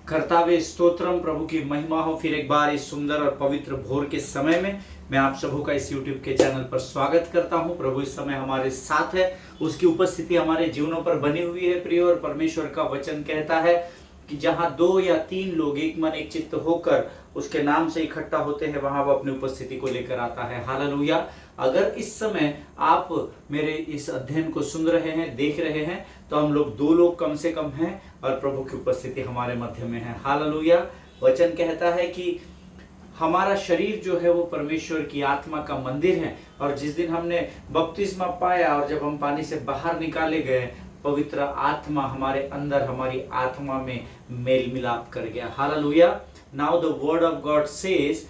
कर्तावे स्तोत्रम, प्रभु की महिमा हो। फिर एक बार इस सुंदर और पवित्र भोर के समय में मैं आप सबों का इस YouTube के चैनल पर स्वागत करता हूं। प्रभु इस समय हमारे साथ है, उसकी उपस्थिति हमारे जीवनों पर बनी हुई है प्रिय। और परमेश्वर का वचन कहता है कि जहां 2 या 3 लोग एक मन एक चित्त होकर उसके नाम से इकट्ठा होते हैं, वहां वो अपनी उपस्थिति को लेकर आता है। हालेलुया। अगर इस समय आप मेरे इस अध्ययन को सुन रहे हैं, देख रहे हैं, तो हम लोग 2 लोग कम से कम हैं और प्रभु की उपस्थिति हमारे मध्य में है। हालेलुया। वचन कहता है कि हमारा शरीर जो है वो परमेश्वर की आत्मा का मंदिर है, और जिस दिन हमने बपतिस्मा पाया और जब हम पानी से बाहर निकाले गए, पवित्र आत्मा हमारे अंदर, हमारी आत्मा में मेल मिलाप कर गया। Hallelujah. Now the word of God says,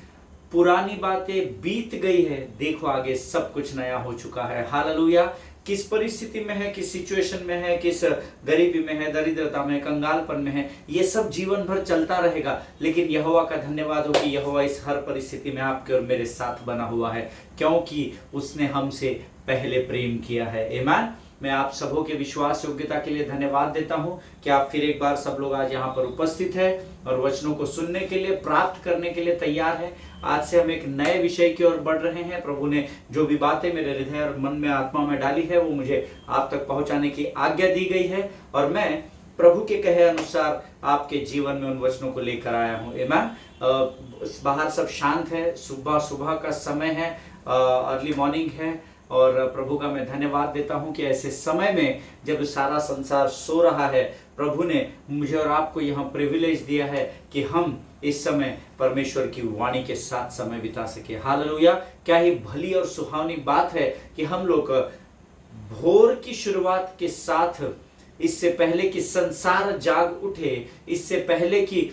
पुरानी बातें बीत गई है, देखो आगे सब कुछ नया हो चुका है। हालेलुया। किस परिस्थिति में है, किस सिचुएशन में है, किस गरीबी में है, दरिद्रता में, कंगालपन में है, ये सब जीवन भर चलता रहेगा, लेकिन यहोवा का धन्यवाद हो कि यहोवा इस हर परिस्थिति में आपके और मेरे साथ बना हुआ है, क्योंकि उसने हमसे पहले प्रेम किया है। आमीन। मैं आप सबों के विश्वास योग्यता के लिए धन्यवाद देता हूं कि आप फिर एक बार सब लोग आज यहाँ पर उपस्थित हैं और वचनों को सुनने के लिए, प्राप्त करने के लिए तैयार हैं। आज से हम एक नए विषय की ओर बढ़ रहे हैं। प्रभु ने जो भी बातें मेरे हृदय और मन में, आत्मा में डाली है, वो मुझे आप तक पहुंचाने की आज्ञा दी गई है, और मैं प्रभु के कहे अनुसार आपके जीवन में उन वचनों को लेकर आया हूँ। आमीन। बाहर सब शांत है, सुबह सुबह का समय है, अर्ली मॉर्निंग है, और प्रभु का मैं धन्यवाद देता हूं कि ऐसे समय में जब सारा संसार सो रहा है, प्रभु ने मुझे और आपको यहाँ प्रिविलेज दिया है कि हम इस समय परमेश्वर की वाणी के साथ समय बिता सके। हालेलुया। क्या ही भली और सुहावनी बात है कि हम लोग भोर की शुरुआत के साथ, इससे पहले कि संसार जाग उठे, इससे पहले कि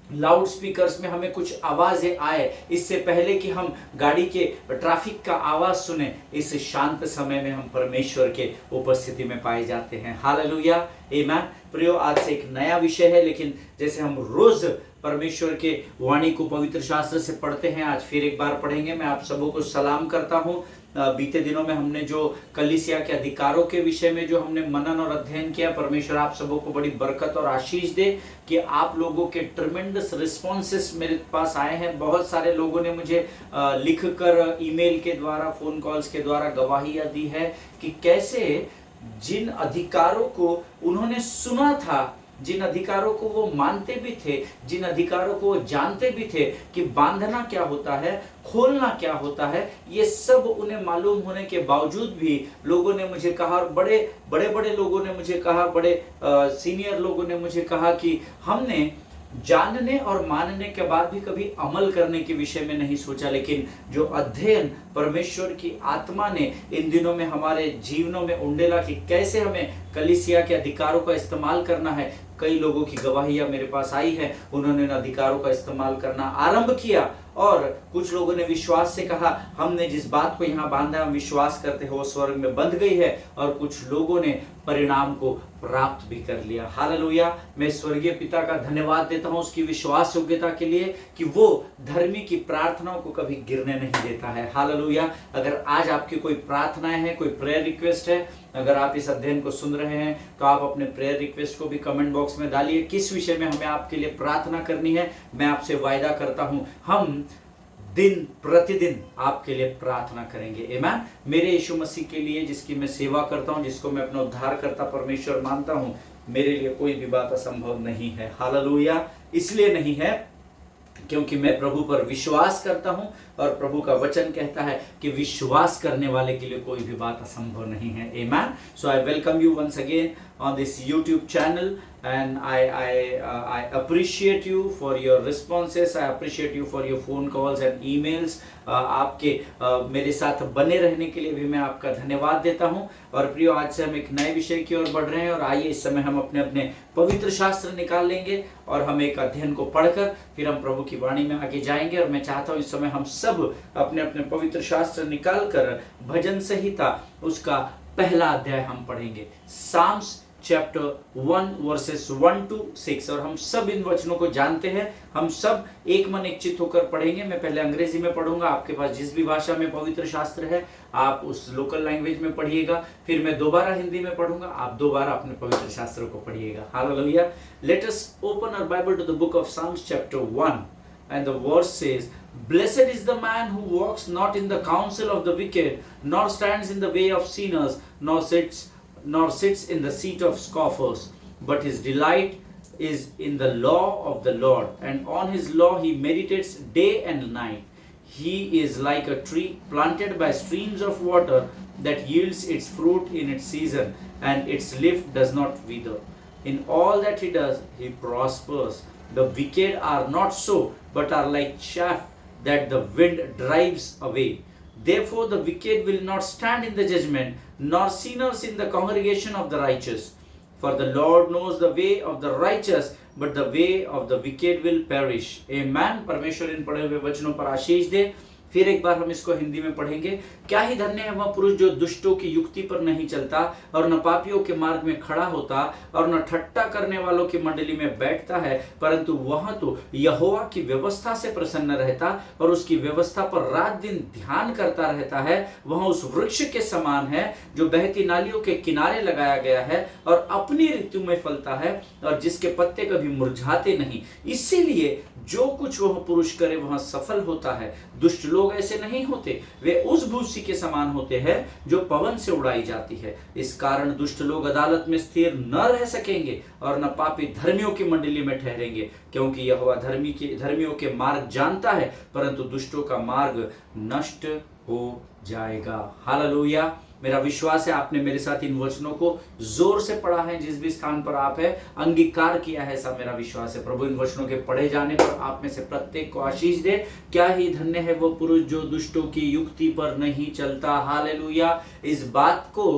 लाउड स्पीकर्स में हमें कुछ आवाजें आए, इससे पहले कि हम गाड़ी के ट्रैफिक का आवाज सुने, इस शांत समय में हम परमेश्वर के उपस्थिति में पाए जाते हैं। हालेलुया। आमीन। प्रियो, आज से एक नया विषय है, लेकिन जैसे हम रोज परमेश्वर के वाणी को पवित्र शास्त्र से पढ़ते हैं, आज फिर एक बार पढ़ेंगे। मैं आप सबों को सलाम करता हूँ। बीते दिनों में हमने जो कलीसिया के अधिकारों के विषय में जो हमने मनन और अध्ययन किया, परमेश्वर आप सबों को बड़ी बरकत और आशीष दे कि आप लोगों के ट्रिमेंडस रिस्पॉन्सेस मेरे पास आए हैं। बहुत सारे लोगों ने मुझे लिखकर, ईमेल के द्वारा, फोन कॉल्स के द्वारा गवाहियां दी है कि कैसे जिन अधिकारों को उन्होंने सुना था, जिन अधिकारों को वो मानते भी थे, जिन अधिकारों को वो जानते भी थे कि बांधना क्या होता है, खोलना क्या होता है, ये सब उन्हें मालूम होने के बावजूद भी लोगों ने मुझे कहा, और बड़े बड़े लोगों ने मुझे कहा, बड़े सीनियर लोगों ने मुझे कहा कि हमने जानने और मानने के बाद भी कभी अमल करने के विषय में नहीं सोचा, लेकिन जो अध्ययन परमेश्वर की आत्मा ने इन दिनों में हमारे जीवनों में उंडेला कि कैसे हमें कलीसिया के अधिकारों का इस्तेमाल करना है, कई लोगों की गवाहियां मेरे पास आई है। उन्होंने इन अधिकारों का इस्तेमाल करना आरंभ किया, और कुछ लोगों ने विश्वास से कहा, हमने जिस बात को यहाँ बांधा, हम विश्वास करते हैं वो स्वर्ग में बंध गई है, और कुछ लोगों ने परिणाम को प्राप्त भी कर लिया। हालेलुया। मैं स्वर्गीय पिता का धन्यवाद देता हूँ उसकी विश्वास योग्यता के लिए कि वो धर्मी की प्रार्थनाओं को कभी गिरने नहीं देता है। हालेलुया। अगर आज आपकी कोई प्रार्थनाएं हैं, कोई प्रेयर रिक्वेस्ट है, अगर आप इस अध्ययन को सुन रहे हैं, तो आप अपने प्रेयर रिक्वेस्ट को भी कमेंट बॉक्स में डालिए। किस विषय में हमें आपके लिए प्रार्थना करनी है, मैं आपसे वायदा करता हूं हम दिन प्रतिदिन आपके लिए प्रार्थना करेंगे। आमीन। मेरे यीशु मसीह के लिए, जिसकी मैं सेवा करता हूं, जिसको मैं अपना उद्धारकर्ता परमेश्वर मानता हूं, मेरे लिए कोई भी बात असंभव नहीं है। हालेलुया। इसलिए नहीं है क्योंकि मैं प्रभु पर विश्वास करता हूं, और प्रभु का वचन कहता है कि विश्वास करने वाले के लिए कोई भी बात असंभव नहीं है। आमीन। So I welcome you once again on this YouTube channel, and I appreciate you for your responses. I appreciate you for your phone calls and emails. आपके मेरे साथ बने रहने के लिए भी मैं आपका धन्यवाद देता हूं। और प्रियो, आज से हम एक नए विषय की ओर बढ़ रहे हैं, और आइए इस समय हम अपने अपने पवित्र शास्त्र निकाल लेंगे और हम एक अध्ययन को पढ़कर फिर हम प्रभु की वाणी में आगे जाएंगे। और मैं चाहता हूं इस समय हम सब अपने अपने पवित्र शास्त्र निकाल कर भजन संहिता उसका पहला अध्याय हम पढ़ेंगे। Psalms chapter 1 verses 1 to 6। और हम सब इन वचनों को जानते हैं, हम सब एक मन एक चित्त होकर पढ़ेंगे। मैं पहले अंग्रेजी में पढ़ूंगा, आपके पास जिस भी भाषा में पवित्र शास्त्र है आप उस लोकल लैंग्वेज में पढ़िएगा। फिर मैं दोबारा हिंदी में पढ़ूंगा, आप दोबारा अपने पवित्र शास्त्र को पढ़िएगा। Hallelujah. Let us open our Bible to the book of Psalms chapter 1 and the verse says, Blessed is the man who walks not in the counsel of the wicked, nor stands in the way of sinners, nor sits in the seat of scoffers, but his delight is in the law of the Lord, and on his law he meditates day and night. He is like a tree planted by streams of water that yields its fruit in its season, and its leaf does not wither. In all that he does, he prospers. The wicked are not so, but are like chaff that the wind drives away. Therefore the wicked will not stand in the judgment, nor sinners in the congregation of the righteous. For the Lord knows the way of the righteous, but the way of the wicked will perish. Amen. परमेश्वर इन पढ़े हुए वचनों पर आशीष दे। फिर एक बार हम इसको हिंदी में पढ़ेंगे। क्या ही धन्य है वह पुरुष जो दुष्टों की युक्ति पर नहीं चलता, और न पापियों के मार्ग में खड़ा होता, और न ठट्टा करने वालों की मंडली में बैठता है, परंतु वह तो यहोवा की व्यवस्था से प्रसन्न रहता और उसकी व्यवस्था पर रात दिन ध्यान करता रहता है। वह उस वृक्ष के समान है जो बहती नालियों के किनारे लगाया गया है और अपनी ऋतु में फलता है, और जिसके पत्ते कभी मुरझाते नहीं। इसीलिए जो कुछ वह पुरुष करे वह सफल होता है। दुष्ट लोग ऐसे नहीं होते, वे उस भूसी के समान होते हैं जो पवन से उड़ाई जाती है। इस कारण दुष्ट लोग अदालत में स्थिर न रह सकेंगे, और न पापी धर्मियों की मंडली में ठहरेंगे, क्योंकि यहोवा धर्मियों के मार्ग जानता है, परंतु दुष्टों का मार्ग नष्ट हो जाएगा। हालेलुया। मेरा विश्वास है आपने मेरे साथ इन वचनों को जोर से पढ़ा है, जिस भी स्थान पर आप है अंगीकार किया है, ऐसा मेरा विश्वास है। प्रभु इन वचनों के पढ़े जाने पर आप में से प्रत्येक को आशीष दे। क्या ही धन्य है वो पुरुष जो दुष्टों की युक्ति पर नहीं चलता। हालेलुया। इस बात को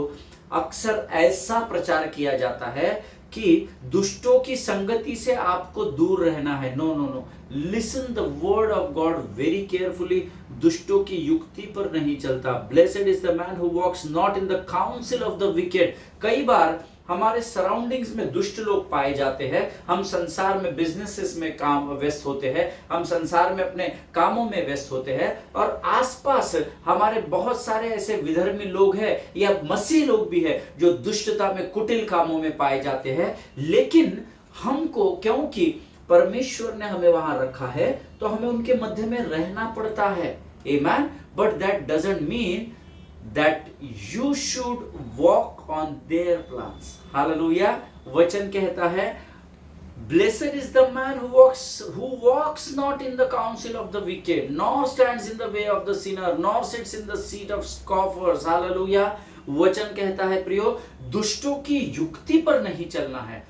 अक्सर ऐसा प्रचार किया जाता है कि दुष्टों की संगति से आपको दूर रहना है। No no no, listen the word of God very carefully. दुष्टों की युक्ति पर नहीं चलता। Blessed is the man who walks not in the counsel of the wicked. कई बार हमारे सराउंडिंग्स में दुष्ट लोग पाए जाते हैं। हम संसार में बिजनेसेस में काम व्यस्त होते हैं, हम संसार में अपने कामों में व्यस्त होते हैं, और आसपास हमारे बहुत सारे ऐसे विधर्मी लोग हैं या मसीह लोग भी हैं जो दुष्टता में कुटिल कामों में पाए जाते हैं। लेकिन हमको, क्योंकि परमेश्वर ने हमें वहां रखा है, तो हमें उनके मध्य में रहना पड़ता है। Amen. But that doesn't mean that you should walk on their plans. Hallelujah. वचन कहता है, Blessed is the man who walks not in the counsel of the wicked, nor stands in the way of the sinner, nor sits in the seat of scoffers. Hallelujah. वचन कहता है प्रियो, दुष्टों की युक्ति पर नहीं चलना है।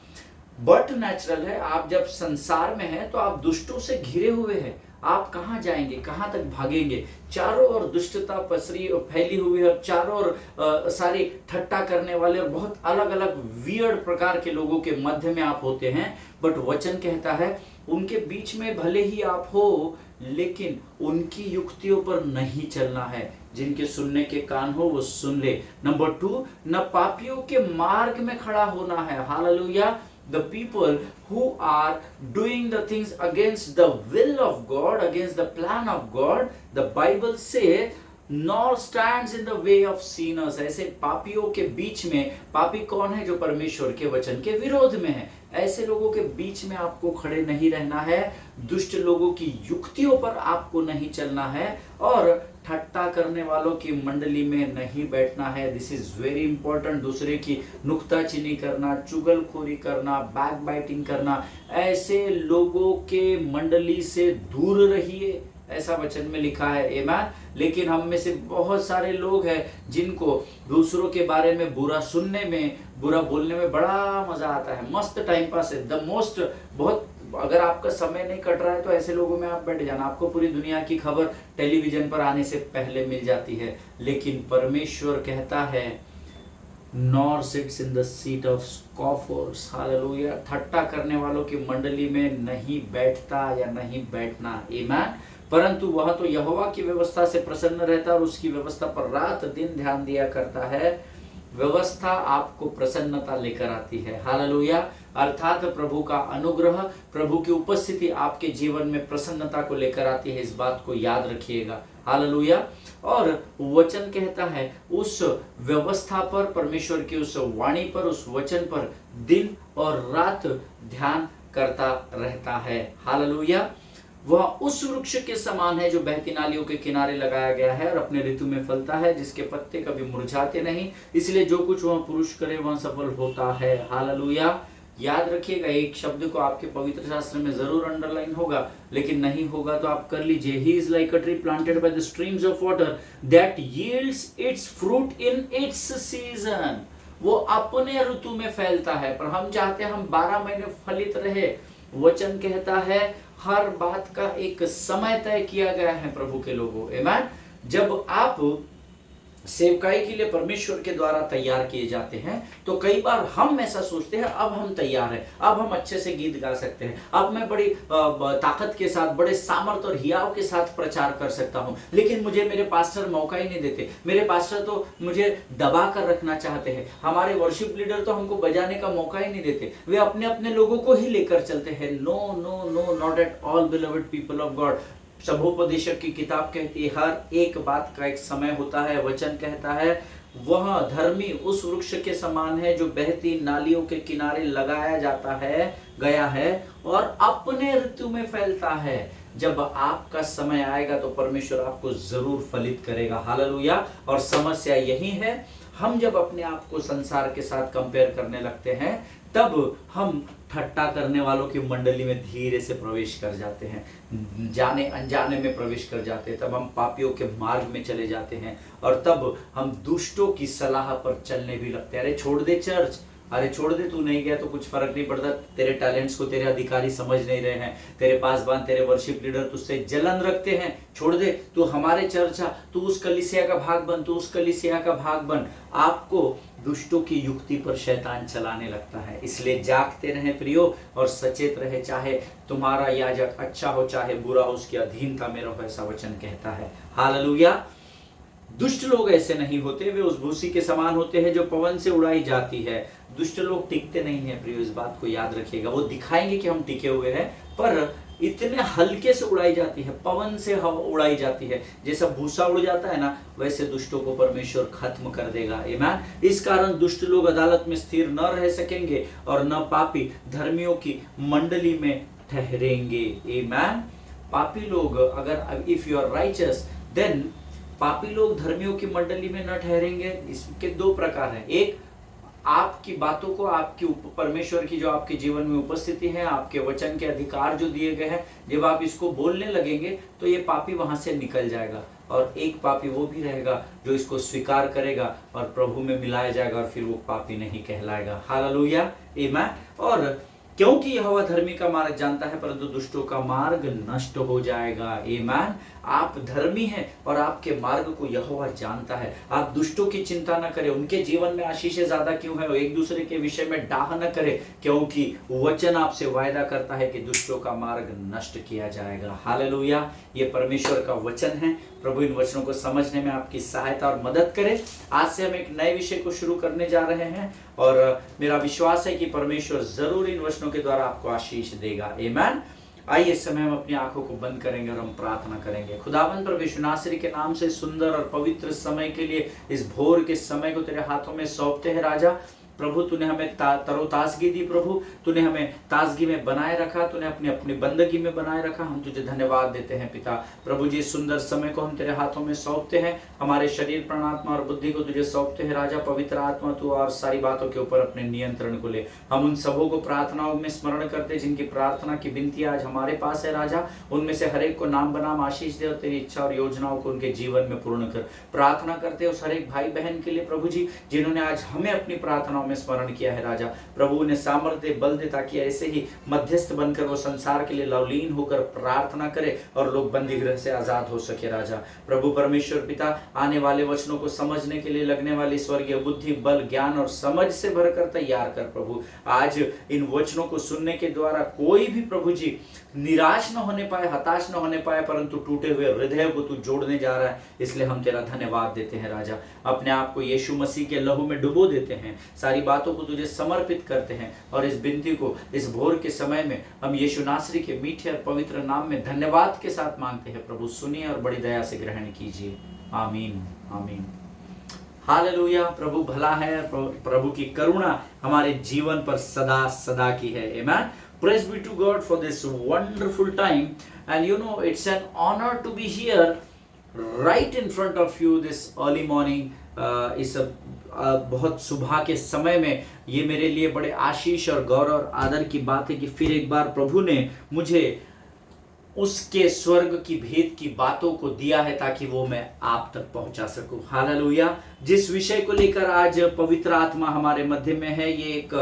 बट नेचुरल है, आप जब संसार में हैं तो आप दुष्टों से घिरे हुए हैं। आप कहां जाएंगे, कहां तक भागेंगे? चारों ओर दुष्टता पसरी और फैली हुई है, चारों ओर सारी ठट्टा करने वाले और बहुत अलग अलग वियर्ड प्रकार के लोगों के मध्य में आप होते हैं। बट वचन कहता है उनके बीच में भले ही आप हो, लेकिन उनकी युक्तियों पर नहीं चलना है। जिनके सुनने के कान हो वो सुन ले। नंबर 2, न पापियों के मार्ग में खड़ा होना है। Hallelujah. The people who are doing the things against the will of God, against the plan of God, the Bible says, nor stands in the way of sinners. ऐसे पापियों के बीच में, पापी कौन है? जो परमेश्वर के वचन के विरोध में है। ऐसे लोगों के बीच में आपको खड़े नहीं रहना है, दुष्ट लोगों की युक्तियों पर आपको नहीं चलना है, और ठट्टा करने वालों की मंडली में नहीं बैठना है। This is very important. दूसरे की नुक्ताचीनी करना, चुगलखोरी करना, बैक बाइटिंग करना, ऐसे लोगों के मंडली से दूर रहिए, ऐसा वचन में लिखा है। आमीन। लेकिन हम में से बहुत सारे लोग हैं जिनको दूसरों के बारे में बुरा सुनने में, बुरा बोलने में बड़ा मजा आता है, मस्त टाइम पास है, द मोस्ट। बहुत अगर आपका समय नहीं कट रहा है तो ऐसे लोगों में आप बैठ जाना, आपको पूरी दुनिया की खबर टेलीविजन पर आने से पहले मिल जाती है। लेकिन परमेश्वर कहता है, nor sits in the seat of scoffers. Hallelujah. ठट्टा करने वालों की मंडली में नहीं बैठता या नहीं बैठना। आमीन। परंतु वह तो यहोवा की व्यवस्था से प्रसन्न रहता और उसकी व्यवस्था पर रात दिन ध्यान दिया करता है। व्यवस्था आपको प्रसन्नता लेकर आती है। हालेलुया। अर्थात प्रभु का अनुग्रह, प्रभु की उपस्थिति आपके जीवन में प्रसन्नता को लेकर आती है। इस बात को याद रखिएगा। हालेलुया। और वचन कहता है उस व्यवस्था पर, परमेश्वर की उस वाणी पर, उस वचन पर दिन और रात ध्यान करता रहता है। हालेलुया। वह उस वृक्ष के समान है जो बहती नालियों के किनारे लगाया गया है और अपने ऋतु में फलता है, जिसके पत्ते कभी मुरझाते नहीं, इसलिए जो कुछ वह पुरुष करे वह सफल होता है। हालेलुया। याद रखिएगा, एक शब्द को आपके पवित्र शास्त्र में जरूर अंडरलाइन होगा, लेकिन नहीं होगा तो आप कर लीजिए। He is like a tree planted by the streams of water that yields it's fruit in its season. वो अपने ऋतु में फैलता है, पर हम चाहते हैं हम 12 महीने फलित रहे। वचन कहता है हर बात का एक समय तय किया गया है प्रभु के लोगों। आमीन। जब आप सेवकाई के लिए परमेश्वर के द्वारा तैयार किए जाते हैं तो कई बार हम ऐसा सोचते हैं अब हम तैयार हैं, अब हम अच्छे से गीत गा सकते हैं, अब मैं बड़ी ताकत के साथ, बड़े सामर्थ और हियाव के साथ प्रचार कर सकता हूं, लेकिन मुझे मेरे पास्टर मौका ही नहीं देते। मेरे पास्टर तो मुझे दबा कर रखना चाहते हैं, हमारे वर्शिप लीडर तो हमको बजाने का मौका ही नहीं देते, वे अपने अपने लोगों को ही लेकर चलते हैं। No no no, not at all beloved people of God. सभोपदेशक की किताब कहती है हर एक बात का एक समय होता है। वचन कहता है वह धर्मी उस वृक्ष के समान है जो बहती नालियों के किनारे लगाया जाता है, गया है और अपने ऋतु में फैलता है। जब आपका समय आएगा तो परमेश्वर आपको जरूर फलित करेगा। हालेलुया। और समस्या यही है, हम जब अपने आप को संसार के साथ कंपेयर करने लगते हैं तब हम ठट्टा करने वालों की मंडली में धीरे से प्रवेश कर जाते हैं, जाने अनजाने में प्रवेश कर जाते हैं। तब हम पापियों के मार्ग में चले जाते हैं और तब हम दुष्टों की सलाह पर चलने भी लगते हैं। अरे छोड़ दे चर्च, अरे छोड़ दे, तू नहीं गया तो कुछ फर्क नहीं पड़ता, तेरे टैलेंट्स को तेरे अधिकारी समझ नहीं रहे हैं, तेरे पासबान, तेरे वर्शिप लीडर तुझसे जलन रखते हैं, छोड़ दे, तू हमारे चर्च आ, तू उस कलीसिया का भाग बन, तू उस कलीसिया का भाग बन। आपको दुष्टों की युक्ति पर शैतान चलाने लगता है। इसलिए जागते रहे प्रियो और सचेत रहे, चाहे तुम्हारा याजक अच्छा हो चाहे बुरा हो, उसकी अधीनता में रहो, ऐसा वचन कहता है। हालेलुया। दुष्ट लोग ऐसे नहीं होते, वे उस भूसी के समान होते हैं जो पवन से उड़ाई जाती है। दुष्ट लोग टिकते नहीं हैं प्रियो, इस बात को याद रखिएगा। वो दिखाएंगे कि हम टिके हुए हैं, पर इतने हल्के से उड़ाई जाती है, पवन से हवा उड़ाई जाती है। जैसा भूसा उड़ जाता है ना, वैसे दुष्टों को परमेश्वर खत्म कर देगा। आमीन। इस कारण दुष्ट लोग अदालत में स्थिर न रह सकेंगे और न पापी धर्मियों की मंडली में ठहरेंगे। आमीन। पापी लोग, अगर if you are righteous then पापी लोग धर्मियों की मंडली में न ठहरेंगे। इसके दो प्रकार हैं। एक, आपकी बातों को, आपकी परमेश्वर की जो आपके जीवन में उपस्थिति है, आपके वचन के अधिकार जो दिए गए हैं, जब आप इसको बोलने लगेंगे तो ये पापी वहां से निकल जाएगा। और एक पापी वो भी रहेगा जो इसको स्वीकार करेगा और प्रभु में मिलाया जाएगा और फिर वो पापी नहीं कहलाएगा। हालेलुया। आमीन। और क्योंकि यहोवा धर्मी का मार्ग जानता है परंतु दुष्टों का मार्ग नष्ट हो जाएगा। आमीन। आप धर्मी हैं और आपके मार्ग को यहोवा जानता है। आप दुष्टों की चिंता न करें, उनके जीवन में आशीषें ज्यादा क्यों है, एक दूसरे के विषय में डाह न करें, क्योंकि वचन आपसे वायदा करता है कि दुष्टों का मार्ग नष्ट किया जाएगा। हालेलुया। ये परमेश्वर का वचन है। प्रभु इन वचनों को समझने में आपकी सहायता और मदद करे। आज से हम एक नए विषय को शुरू करने जा रहे हैं और मेरा विश्वास है कि परमेश्वर जरूर इन वचनों के द्वारा आपको आशीष देगा। आमीन। आइए इस समय हम अपनी आंखों को बंद करेंगे और हम प्रार्थना करेंगे। खुदावंद प्रभु यीशु नासरी के नाम से सुंदर और पवित्र समय के लिए, इस भोर के समय को तेरे हाथों में सौंपते हैं राजा। प्रभु तूने हमें तरोताजगी दी, प्रभु तूने हमें ताजगी में बनाए रखा, तूने अपनी बंदगी में बनाए रखा। हम तुझे धन्यवाद देते हैं पिता। प्रभु जी सुंदर समय को हम तेरे हाथों में सौंपते हैं, हमारे शरीर, प्राण, आत्मा और बुद्धि को तुझे सौंपते हैं राजा। पवित्र आत्मा तू और सारी बातों के ऊपर अपने नियंत्रण को ले। हम उन सबों को प्रार्थनाओं में स्मरण करते जिनकी प्रार्थना की विनती आज हमारे पास है राजा। उनमें से हर एक को नाम बनाम आशीष दे और तेरी इच्छा और योजनाओं को उनके जीवन में पूर्ण कर। प्रार्थना करते उस हर एक भाई बहन के लिए प्रभु जी जिन्होंने आज हमें अपनी प्रार्थनाओं में स्मरण किया है राजा। प्रभु ने सामर्थ्य बल दे ताकि ऐसे ही मध्यस्थ बनकर वो संसार के लिए लवलीन होकर प्रार्थना करे और लोग बंदी गृह से आजाद हो सके राजा। प्रभु परमेश्वर पिता, आने वाले वचनों को समझने के लिए लगने वाली स्वर्गीय बुद्धि, बल, ज्ञान और समझ से भरकर तैयार कर प्रभु। आज इन वचनों को सुनने के द्वारा कोई भी प्रभु जी निराश न होने पाए, हताश न होने पाए, परंतु टूटे हुए हृदय को तू जोड़ने जा रहा है, इसलिए हम तेरा धन्यवाद देते हैं राजा। अपने आप को यीशु मसीह के लहू में डुबो देते हैं, सारी बातों को तुझे समर्पित करते हैं और इस विनती को इस भोर के समय में हम यीशु नासरी के मीठे और पवित्र नाम में धन्यवाद के साथ मांगते हैं। प्रभु सुनिए और बड़ी दया से ग्रहण कीजिए। आमीन आमीन। हालेलुया। प्रभु भला है, प्रभु की करुणा हमारे जीवन पर सदा सदा की है। आमीन। Praise be to God for this wonderful time, and you know it's an honor to be here right in front of you this early morning. इस बहुत सुबह के समय में ये मेरे लिए बड़े आशीष और गौरव और आदर की बात है कि फिर एक बार प्रभु ने मुझे उसके स्वर्ग की भेद की बातों को दिया है ताकि वो मैं आप तक पहुंचा सकूं। हालेलुया। जिस विषय को लेकर आज पवित्र आत्मा हमारे मध्य में है, ये एक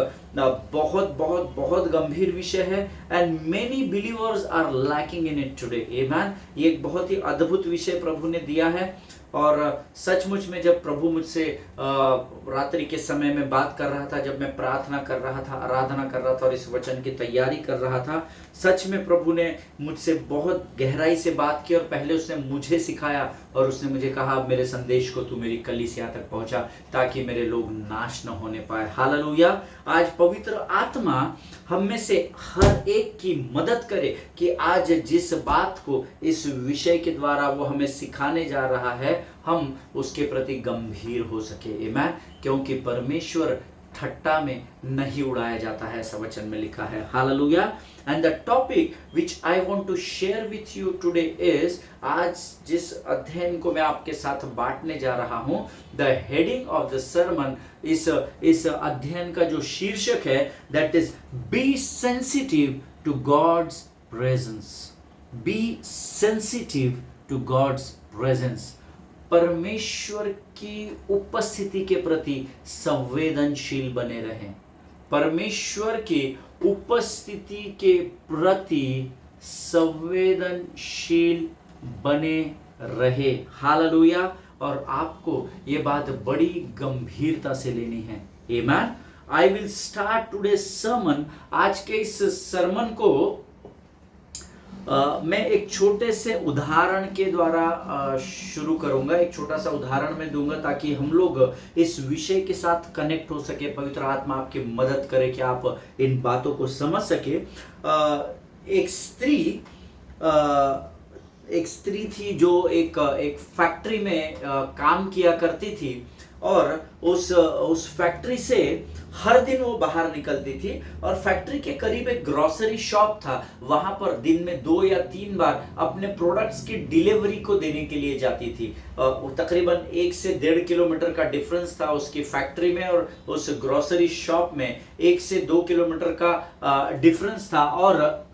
बहुत बहुत बहुत गंभीर विषय है and many believers are lacking in it today. आमीन। ये एक बहुत ही अद्भुत विषय प्रभु ने दिया है और सचमुच में जब प्रभु मुझसे रात्रि के समय में बात कर रहा था, जब मैं प्रार्थना कर रहा था, आराधना कर रहा था और इस वचन की तैयारी कर रहा था, सच में प्रभु ने मुझसे बहुत गहराई से बात की और पहले उसने मुझे सिखाया और उसने मुझे कहा मेरे संदेश को तू मेरी कलीसिया तक पहुंचा ताकि मेरे लोग नाश न होने पाए। हालेलुया। आज पवित्र आत्मा हम में से हर एक की मदद करे कि आज जिस बात को इस विषय के द्वारा वो हमें सिखाने जा रहा है हम उसके प्रति गंभीर हो सके। आमीन। क्योंकि परमेश्वर ठट्टा में नहीं उड़ाया जाता है, ऐसा वचन में लिखा है। Hallelujah. And the topic which I want to share with you today is, आज जिस अध्ययन को मैं आपके साथ बांटने जा रहा हूं, the heading of the sermon, इस अध्ययन का जो शीर्षक है that is be sensitive to God's presence. Be sensitive to God's presence. परमेश्वर की उपस्थिति के प्रति संवेदनशील बने रहें। परमेश्वर की उपस्थिति के प्रति संवेदनशील बने रहे। हालेलुया। और आपको ये बात बड़ी गंभीरता से लेनी है। आमीन। I will start today sermon. आज के इस सरमन को मैं एक छोटे से उदाहरण के द्वारा शुरू करूंगा। एक छोटा सा उदाहरण मैं दूंगा ताकि हम लोग इस विषय के साथ कनेक्ट हो सके, पवित्र आत्मा आपकी मदद करे कि आप इन बातों को समझ सके। एक स्त्री थी जो एक फैक्ट्री में काम किया करती थी और उस फैक्ट्री से हर दिन वो बाहर निकलती थी और फैक्ट्री के करीब एक ग्रोसरी शॉप था, वहां पर दिन में 2 या 3 बार अपने प्रोडक्ट्स की डिलीवरी को देने के लिए जाती थी। तकरीबन 1 से 1.5 किलोमीटर का डिफरेंस था उसकी फैक्ट्री में और उस ग्रोसरी शॉप में 1 से 2 किलोमीटर का डिफरेंस था और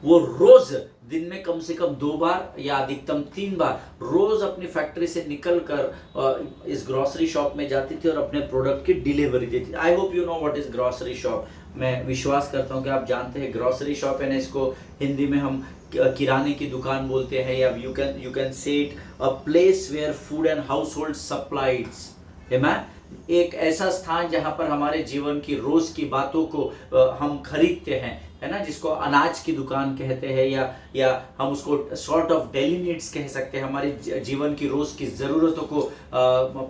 वो रोज दिन में कम से कम 2 बार या अधिकतम 3 बार रोज अपनी फैक्ट्री से निकलकर इस ग्रोसरी शॉप में जाती थी और अपने प्रोडक्ट की डिलीवरी देती थी। आई hope you know what is grocery shop. मैं विश्वास करता हूं कि आप जानते हैं ग्रोसरी शॉप है ना, इसको हिंदी में हम किराने की दुकान बोलते हैं या you can say it a place where food and household supplies. एक ऐसा स्थान जहां पर हमारे जीवन की रोज की बातों को हम खरीदते हैं, है ना, जिसको अनाज की दुकान कहते हैं या हम उसको सॉर्ट ऑफ डेली नीड्स कह सकते हैं। हमारे जीवन की रोज की ज़रूरतों को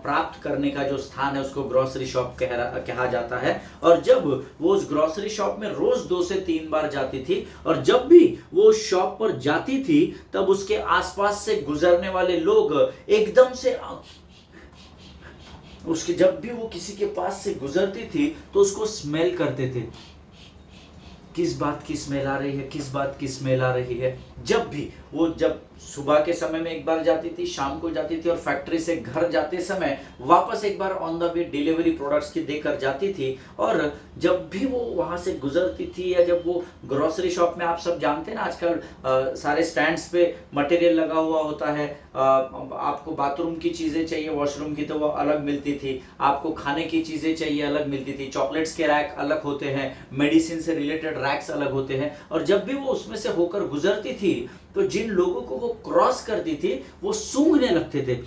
प्राप्त करने का जो स्थान है उसको ग्रोसरी शॉप कहा जाता है। और जब वो उस ग्रोसरी शॉप में रोज 2 से 3 बार जाती थी और जब भी वो शॉप पर जाती थी तब उसके आसपास से गुजरने वाले लोग एकदम से जब भी वो किसी के पास से गुजरती थी तो उसको स्मेल करते थे किस बात की स्मेल आ रही है, किस बात की स्मेल आ रही है। जब भी वो, जब सुबह के समय में एक बार जाती थी, शाम को जाती थी, और फैक्ट्री से घर जाते समय वापस एक बार on the way delivery products की देकर जाती थी। और जब भी वो वहां से गुजरती थी, या जब वो ग्रोसरी शॉप में, आप सब जानते हैं ना आजकल सारे स्टैंड्स पे मटेरियल लगा हुआ होता है, आपको बाथरूम की चीजें चाहिए, वॉशरूम की तो वो अलग मिलती थी, आपको खाने की चीजें चाहिए अलग मिलती थी, चॉकलेट्स के रैक अलग होते हैं, मेडिसिन से रिलेटेड रैक्स अलग होते हैं। और जब भी वो उसमें से होकर गुजरती थी तो जिन लोगों को वो क्रॉस करती थी वो सूंघने लगते थे।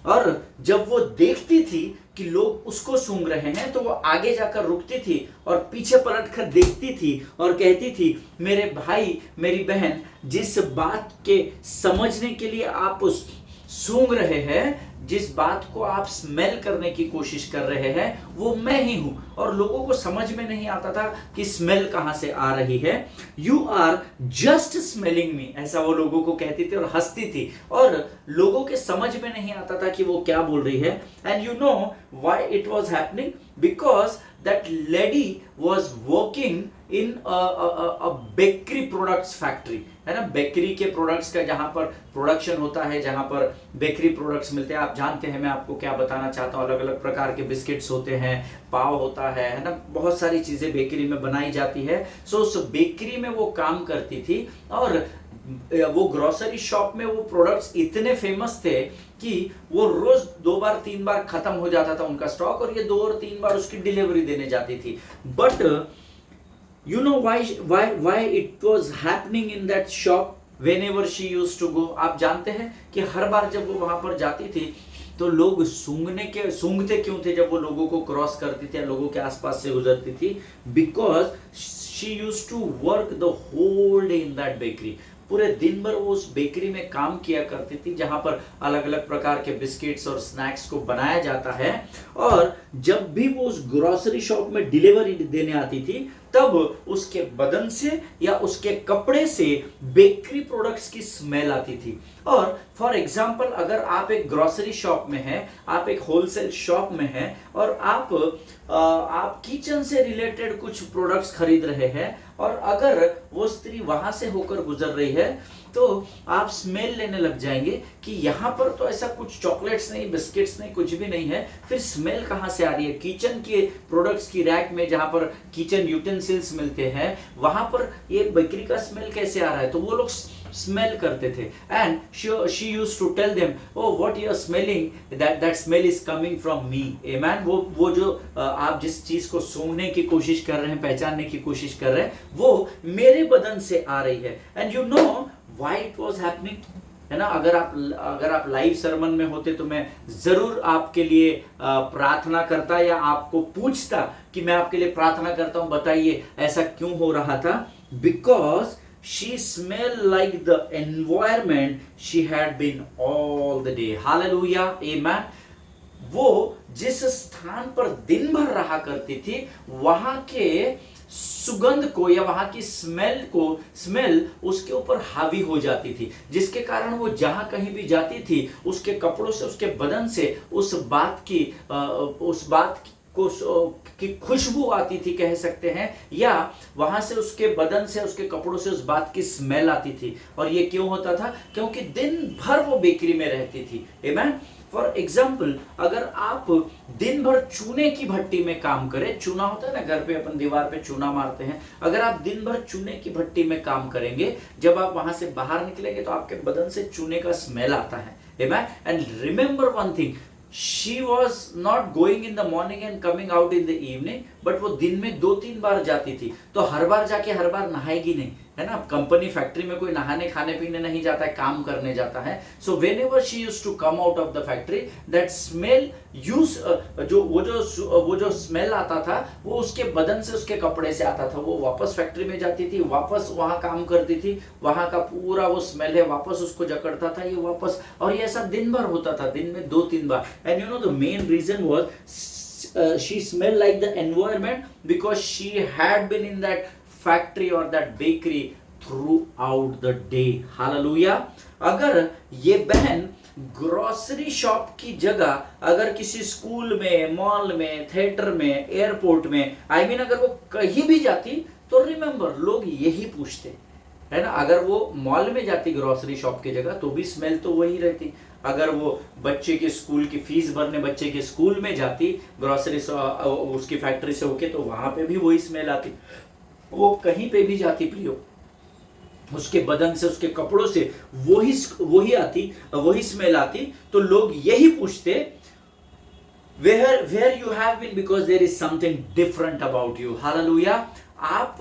और जब वो देखती थी कि लोग उसको सूंघ रहे हैं तो वो आगे जाकर रुकती थी और पीछे पलटकर देखती थी और कहती थी, मेरे भाई मेरी बहन, जिस बात के समझने के लिए आप उस सूंघ रहे हैं, जिस बात को आप स्मेल करने की कोशिश कर रहे हैं, वो मैं ही हूं। और लोगों को समझ में नहीं आता था कि स्मेल कहां से आ रही है। यू आर जस्ट स्मेलिंग मी, ऐसा वो लोगों को कहती थी और हंसती थी, और लोगों के समझ में नहीं आता था कि वो क्या बोल रही है। And you know why it was happening, because that lady was working in a bakery products factory, है ना। बेकरी के प्रोडक्ट्स का जहां पर प्रोडक्शन होता है, जहां पर बेकरी प्रोडक्ट्स मिलते हैं, आप जानते हैं मैं आपको क्या बताना चाहता हूं। अलग अलग प्रकार के बिस्किट्स होते हैं, पाव होता है ना, बहुत सारी चीजें बेकरी में बनाई जाती है। सो उस बेकरी में वो काम करती थी, और वो ग्रोसरी शॉप में वो प्रोडक्ट्स इतने फेमस थे कि वो रोज 2 बार 3 बार खत्म हो जाता था उनका स्टॉक, और ये 2 और 3 बार उसकी डिलीवरी देने जाती थी। But you know why it was happening in that shop whenever she used to go? आप जानते हैं कि हर बार जब वो वहां पर जाती थी तो लोग सूंघते क्यों थे जब वो लोगों को क्रॉस करती थी या लोगों के आसपास से गुजरती थी? Because she used to work the whole day in that bakery. पूरे दिन भर वो उस बेकरी में काम किया करती थी जहां पर अलग अलग प्रकार के बिस्किट्स और स्नैक्स को बनाया जाता है। और जब भी वो उस ग्रोसरी शॉप में डिलीवरी देने आती थी तब उसके बदन से या उसके कपड़े से बेकरी प्रोडक्ट्स की स्मेल आती थी। और फॉर एग्जाम्पल, अगर आप एक ग्रोसरी शॉप में हैं, आप एक होलसेल शॉप में हैं, और आप किचन से रिलेटेड कुछ प्रोडक्ट्स खरीद रहे हैं, और अगर वो स्त्री वहां से होकर गुजर रही है तो आप स्मेल लेने लग जाएंगे कि यहाँ पर तो ऐसा कुछ चॉकलेट्स नहीं, बिस्किट्स नहीं, कुछ भी नहीं है, फिर स्मेल कहाँ से आ रही है? किचन के प्रोडक्ट्स की रैक में जहाँ पर किचन यूटेंसिल्स मिलते हैं वहां पर ये बेकरी का स्मेल कैसे आ रहा है? तो वो लोग स्मेल करते थे। And she used to tell them, oh what you are smelling, that smell is coming from me. Amen. वो जो आप जिस चीज को सूंघने की कोशिश कर रहे हैं, पहचानने की कोशिश कर रहे हैं, वो मेरे बदन से आ रही है। And you know why it was happening, है ना। अगर आप लाइव सरमन में होते तो मैं जरूर आपके लिए प्रार्थना करता या आपको पूछता कि मैं आपके लिए प्रार्थना करता हूं, बताइए ऐसा क्यों हो रहा था? Because she smelled like the environment she had been all the day. Hallelujah, amen. वो जिस स्थान पर दिन भर रहा करती थी वहां के सुगंध को या वहां की स्मेल उसके ऊपर हावी हो जाती थी, जिसके कारण वो जहां कहीं भी जाती थी उसके कपड़ों से, उसके बदन से उस बात की खुशबू आती थी, कह सकते हैं, या वहां से उसके बदन से, उसके कपड़ों से उस बात की स्मेल आती थी। और ये क्यों होता था? क्योंकि दिन भर वो बेकरी में रहती थी। आमेन। फॉर एग्जाम्पल, अगर आप दिन भर चूने की भट्टी में काम करें, चूना होता है ना, घर पे अपन दीवार पे चूना मारते हैं, अगर आप दिन भर चूने की भट्टी में काम करेंगे, जब आप वहां से बाहर निकलेंगे तो आपके बदन से चूने का स्मेल आता है। Amen. And remember one thing, she was not going in the morning and coming out in the evening, but वो दिन में 2-3 बार जाती थी। तो हर बार जाके हर बार नहाएगी नहीं, है ना। कंपनी फैक्ट्री में कोई नहाने खाने पीने नहीं जाता है, काम करने जाता है। सो whenever she used to come out of the factory, that smell वो जो स्मेल आता था वो उसके बदन से, उसके कपड़े से आता था। वो वापस फैक्ट्री में जाती थी, वापस वहां काम करती थी, वहां का पूरा वो स्मेल है वापस उसको जकड़ता था, ये वापस, और ये सब दिन भर होता था, दिन में 2-3 बार। And you know the main reason was she smelled like the environment because she had been in that factory or that bakery throughout the day. Hallelujah. अगर ये बहन ग्रोसरी शॉप की जगह अगर किसी स्कूल में, मॉल में, थिएटर में, एयरपोर्ट में, अगर वो कहीं भी जाती तो रिमेंबर लोग यही पूछते, है ना। अगर वो मॉल में जाती ग्रोसरी शॉप की जगह तो भी स्मेल तो वही रहती। अगर वो बच्चे के स्कूल की फीस भरने बच्चे के स्कूल में जाती ग्रोसरी उसकी फैक्ट्री से होके, तो वहां पे भी वही स्मेल आती। वो कहीं पे भी जाती प्रियो, उसके बदन से उसके कपड़ों से वही आती, वही स्मेल आती। तो लोग यही पूछते, where you have been, because there is something different about you. Hallelujah. आप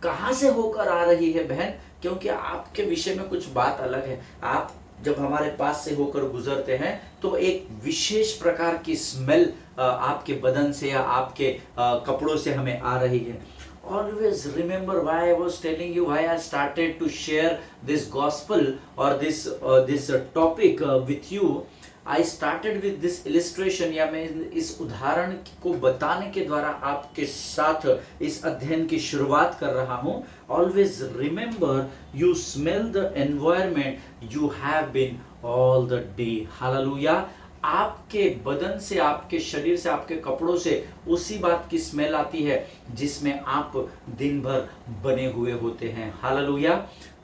कहां से होकर आ रही है बहन, क्योंकि आपके विषय में कुछ बात अलग है। आप जब हमारे पास से होकर गुजरते हैं तो एक विशेष प्रकार की स्मेल आपके बदन से या आपके कपड़ों से हमें आ रही है। Always remember why I was telling you, why I started to share this gospel or this topic with you. I started with this illustration, या मैं इस उदाहरण को बताने के द्वारा आपके साथ इस अध्ययन की शुरुआत कर रहा हूँ। Always remember, you smell the environment you have been all the day. Hallelujah. आपके बदन से, आपके शरीर से, आपके कपड़ों से उसी बात की स्मेल आती है जिसमें आप दिन भर बने हुए होते हैं। Hallelujah.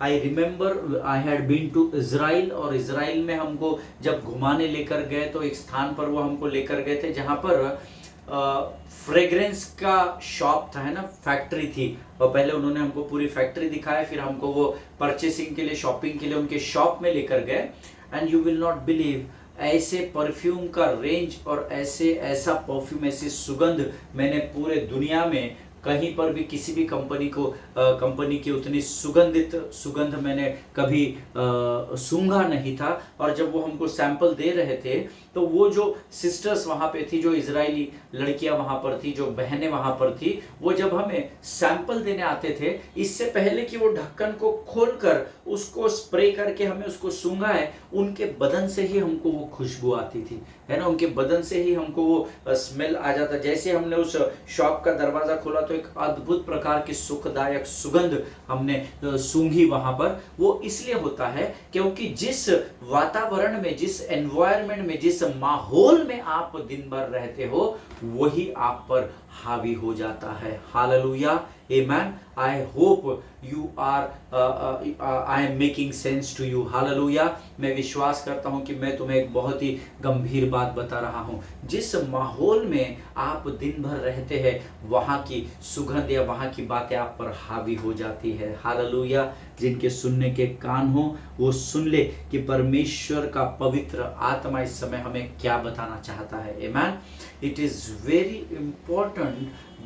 I remember I had been to Israel, और इजराइल में हमको जब घुमाने लेकर गए तो एक स्थान पर वो हमको लेकर गए थे जहाँ पर फ्रेग्रेंस का शॉप था, है ना, फैक्ट्री थी। और पहले उन्होंने हमको पूरी फैक्ट्री दिखाया, फिर हमको वो परचेसिंग के लिए, शॉपिंग के लिए उनके शॉप में लेकर गए। And you will not believe, ऐसे परफ्यूम का रेंज और ऐसा परफ्यूम, ऐसी सुगंध मैंने पूरे दुनिया में कहीं पर भी किसी भी कंपनी की उतनी सुगंधित सुगंध मैंने कभी सूंघा नहीं था। और जब वो हमको सैंपल दे रहे थे तो वो जो सिस्टर्स वहाँ पे थी, जो इजरायली लड़कियाँ वहाँ पर थी, जो बहनें वहाँ पर थी, वो जब हमें सैंपल देने आते थे, इससे पहले कि वो ढक्कन को खोलकर उसको स्प्रे करके हमें उसको सूंघा है, उनके बदन से ही हमको वो खुशबू आती थी, है ना। उनके बदन से ही हमको वो स्मेल आ जाता। जैसे हमने उस शॉप का दरवाजा खोला तो एक अद्भुत प्रकार की सुखदायक सुगंध हमने सूंघी वहां पर। वो इसलिए होता है क्योंकि जिस वातावरण में, जिस एनवायरनमेंट में, जिस माहौल में आप दिन भर रहते हो, वही आप पर हावी हो जाता है। Hallelujah, amen. I hope you are I am making sense to you. Hallelujah. मैं विश्वास करता हूं कि मैं तुम्हें एक बहुत ही गंभीर बात बता रहा हूं। जिस माहौल में आप दिन भर रहते हैं, वहां की सुगंध या वहां की बातें आप पर हावी हो जाती है। हालेलुया। जिनके सुनने के कान हो वो सुन ले कि परमेश्वर का पवित्र आत्मा इस समय हमें क्या बताना चाहता है। Amen. It is very important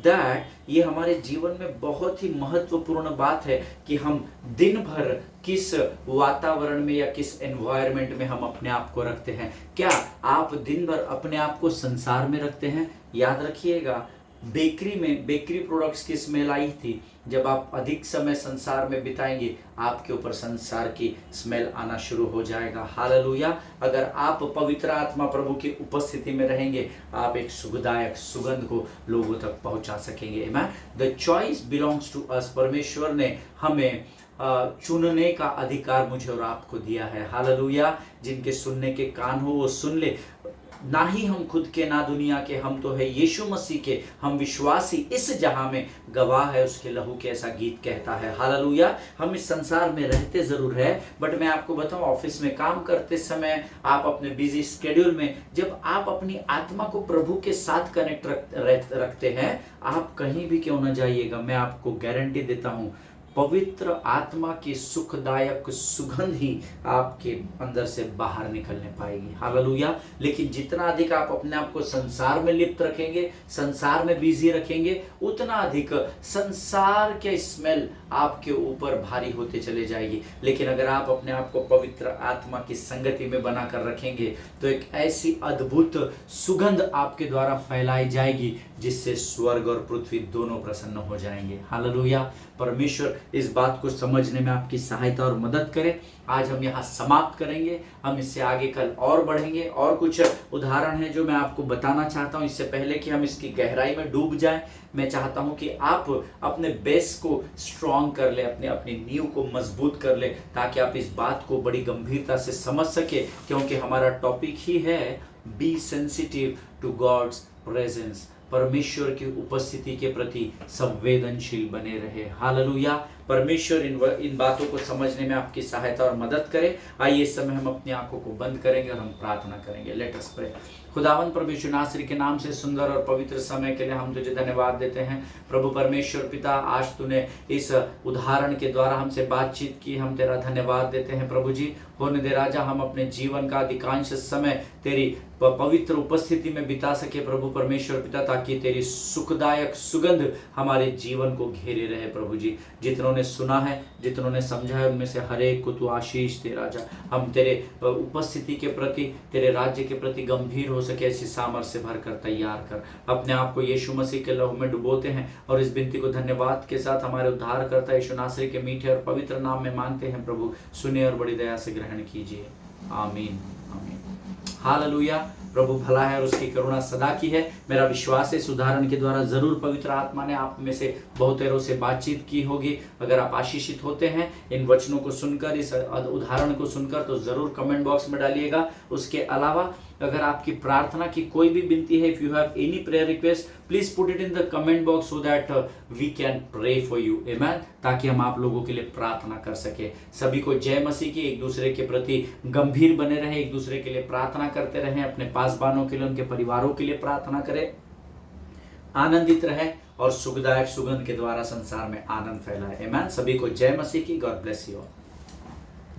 that, ये हमारे जीवन में बहुत ही महत्वपूर्ण बात है कि हम दिन भर किस वातावरण में या किस एनवायरनमेंट में हम अपने आप को रखते हैं। क्या आप दिन भर अपने आप को संसार में रखते हैं? याद रखिएगा, बेकरी में बेकरी प्रोडक्ट्स की स्मेल आई थी। जब आप अधिक समय संसार में बिताएंगे, आपके ऊपर संसार की स्मेल आना शुरू हो जाएगा। हालेलुया। अगर आप पवित्र आत्मा प्रभु की उपस्थिति में रहेंगे, आप एक सुखदायक सुगंध को लोगों तक पहुंचा सकेंगे। Amen. The choice belongs to us. परमेश्वर ने हमें चुनने का अधिकार मुझे और आपको दिया है। हालेलुया। जिनके सुनने के कान हो वो सुन ले। ना ही हम खुद के, ना दुनिया के, हम तो है यीशु मसीह के। हम विश्वासी इस जहां में गवाह है उसके लहू के, ऐसा गीत कहता है। हालेलुया। हम इस संसार में रहते जरूर है, बट मैं आपको बताऊं, ऑफिस में काम करते समय, आप अपने बिजी स्केड्यूल में, जब आप अपनी आत्मा को प्रभु के साथ कनेक्ट रखते हैं, आप कहीं भी क्यों न जाइएगा, मैं आपको गारंटी देता हूं, पवित्र आत्मा की सुखदायक सुगंध ही आपके अंदर से बाहर निकलने पाएगी। हालेलुया। लेकिन जितना अधिक आप अपने आप को संसार में लिप्त रखेंगे, संसार में बिजी रखेंगे, उतना अधिक संसार के स्मेल आपके ऊपर भारी होते चले जाएगी। लेकिन अगर आप अपने आप को पवित्र आत्मा की संगति में बनाकर रखेंगे तो एक ऐसी अद्भुत सुगंध आपके द्वारा फैलाई जाएगी जिससे स्वर्ग और पृथ्वी दोनों प्रसन्न हो जाएंगे। हालेलुया। परमेश्वर इस बात को समझने में आपकी सहायता और मदद करे। आज हम यहाँ समाप्त करेंगे, हम इससे आगे कल और बढ़ेंगे। और कुछ उदाहरण हैं जो मैं आपको बताना चाहता हूँ। इससे पहले कि हम इसकी गहराई में डूब जाएं, मैं चाहता हूँ कि आप अपने बेस को स्ट्रॉन्ग कर ले, अपनी नींव को मजबूत कर ले, ताकि आप इस बात को बड़ी गंभीरता से समझ सके। क्योंकि हमारा टॉपिक ही है be sensitive to God's presence. परमेश्वर की उपस्थिति के प्रति संवेदनशील बने रहे। हालेलुया। परमेश्वर इन बातों को समझने में आपकी सहायता और मदद करे। आइए इस समय हम अपनी आंखों को बंद करेंगे और हम प्रार्थना करेंगे। Let us pray. खुदावंद प्रभु यीशु नासरी के नाम से सुंदर और पवित्र समय के लिए हम तुझे धन्यवाद देते हैं। प्रभु परमेश्वर पिता, आज तूने इस उदाहरण के द्वारा हमसे बातचीत की, हम तेरा धन्यवाद देते हैं। प्रभु जी, होने दे राजा, हम अपने जीवन का अधिकांश समय तेरी पवित्र उपस्थिति में बिता सके प्रभु परमेश्वर पिता, ताकि तेरी सुखदायक सुगंध हमारे जीवन को घेरे रहे। प्रभु जी, जितनों ने सुना है, जितनों ने समझा है, उनमें से हर एक को तू आशीष दे राजा। हम तेरे उपस्थिति के प्रति, तेरे राज्य के प्रति गंभीर हो सके ऐसी सामर्थ्य से भर कर तैयार कर। अपने आप को यीशु मसीह के लहू में डुबोते हैं और इस विनती को धन्यवाद के साथ हमारे उद्धारकर्ता यीशु नासरी के मीठे और पवित्र नाम में मांगते हैं। प्रभु सुने और बड़ी दया से ग्रहण कीजिए। आमीन, आमीन। हालेलुया। प्रभु भला है और उसकी करुणा सदा की है। मेरा विश्वास है इस उदाहरण के द्वारा जरूर पवित्र आत्मा ने आप में से बहुतेरों से बातचीत की होगी। अगर आप आशीषित होते हैं इन वचनों को सुनकर, इस उदाहरण को सुनकर, तो जरूर कमेंट बॉक्स में डालिएगा। उसके अलावा अगर आपकी प्रार्थना की कोई भी विनती है, if you have any prayer request, please put it in the comment box so that we can pray for you. Amen. ताकि हम आप लोगों के लिए प्रार्थना कर सके। सभी को जय मसीह की। एक दूसरे के प्रति गंभीर बने रहे, एक दूसरे के लिए प्रार्थना करते रहें, अपने पासबानों के लिए, उनके परिवारों के लिए प्रार्थना करें, आनंदित रहे और सुखदायक सुगंध के द्वारा संसार में आनंद फैलाए। आमेन। सभी को जय मसीह की। God bless you.